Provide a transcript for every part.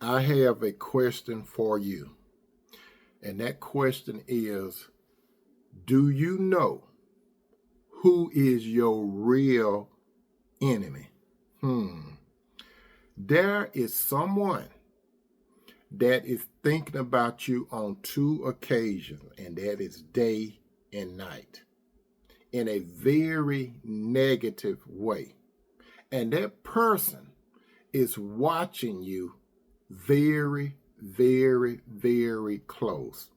I have a question for you. And that question is, do you know who is your real enemy? There is someone that is thinking about you on two occasions, and that is day and night, in a very negative way. And that person is watching you very, very, very close.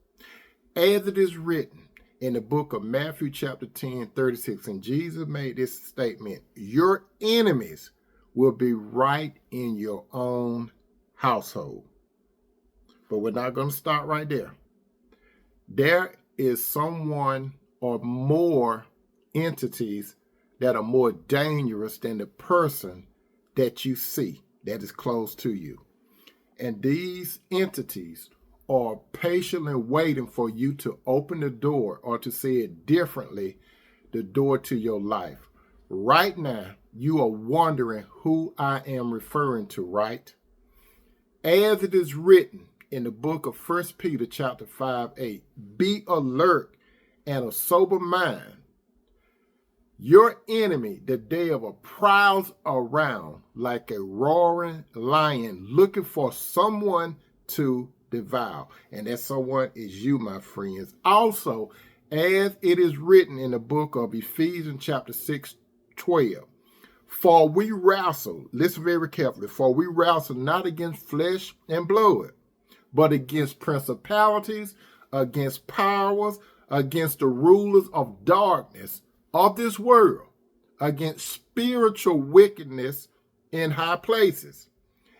As it is written in the book of Matthew chapter 10:36, and Jesus made this statement, your enemies will be right in your own household. But we're not going to stop right there. There is someone or more entities that are more dangerous than the person that you see that is close to you. And these entities are patiently waiting for you to open the door, or to say it differently, the door to your life. Right now, you are wondering who I am referring to, right? As it is written in the book of 1 Peter chapter 5:8, be alert and of sober mind. Your enemy, the devil, prowls around like a roaring lion looking for someone to devour. And that someone is you, my friends. Also, as it is written in the book of Ephesians chapter 6:12, for we wrestle, listen very carefully, for we wrestle not against flesh and blood, but against principalities, against powers, against the rulers of darkness of this world, against spiritual wickedness in high places.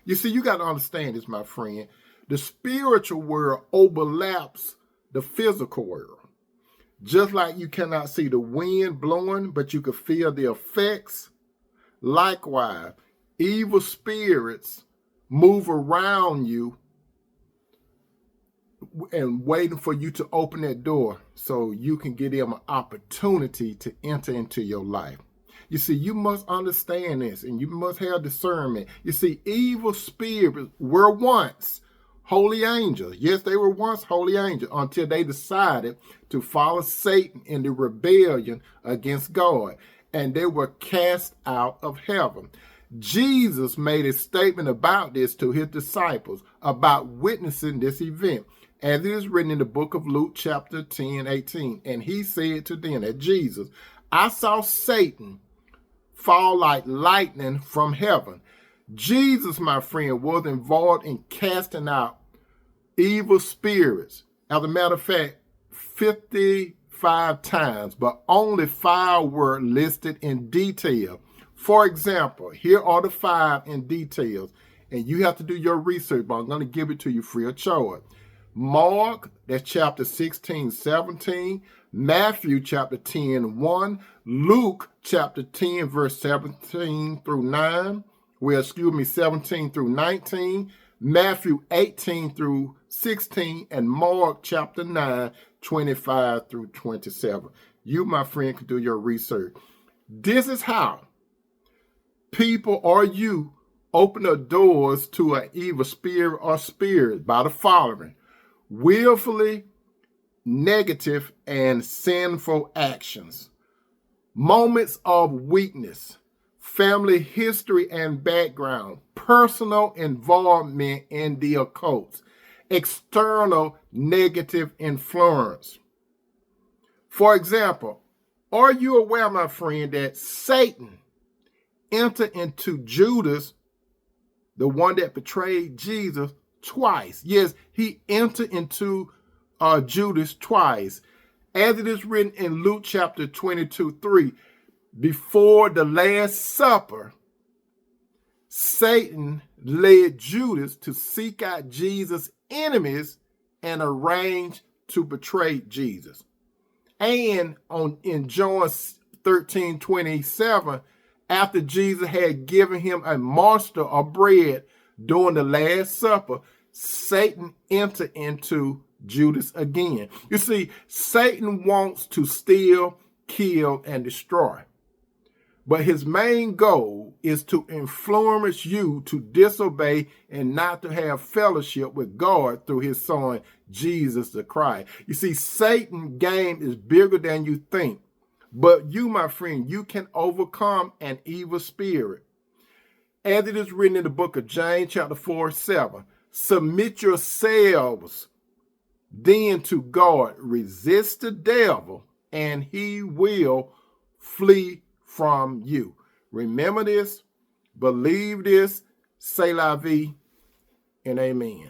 You see, you got to understand this, my friend. The spiritual world overlaps the physical world. Just like you cannot see the wind blowing, but you can feel the effects. Likewise, evil spirits move around you and waiting for you to open that door so you can give them an opportunity to enter into your life. You see, you must understand this, and you must have discernment. You see, evil spirits were once holy angels. Yes, they were once holy angels until they decided to follow Satan in the rebellion against God, and they were cast out of heaven. Jesus made a statement about this to his disciples about witnessing this event, as it is written in the book of Luke chapter 10:18. And he said to them, that Jesus, I saw Satan fall like lightning from heaven. Jesus, my friend, was involved in casting out evil spirits. As a matter of fact, 55 times, but only 5 were listed in detail. For example, here are the 5 in details, and you have to do your research, but I'm going to give it to you free of charge. Mark, that's chapter 16:17. Matthew chapter 10:1. Luke chapter 10, verse 17 through 9. 17 through 19. Matthew 18 through 16. And Mark chapter 9, 25 through 27. You, my friend, can do your research. This is how people or you open the doors to an evil spirit or spirit, by the following: willfully negative and sinful actions, moments of weakness, family history and background, personal involvement in the occult, external negative influence. For example, are you aware, my friend, that Satan entered into Judas, the one that betrayed Jesus, twice? Yes, he entered into Judas twice. As it is written in Luke chapter 22:3, before the Last Supper, Satan led Judas to seek out Jesus' enemies and arrange to betray Jesus. And in John 13:27, after Jesus had given him a morsel of bread during the Last Supper, Satan entered into Judas again. You see, Satan wants to steal, kill, and destroy. But his main goal is to influence you to disobey and not to have fellowship with God through his son, Jesus the Christ. You see, Satan's game is bigger than you think. But you, my friend, you can overcome an evil spirit. As it is written in the book of James, chapter 4:7, submit yourselves then to God, resist the devil, and he will flee from you. Remember this, believe this, say la vie, and amen.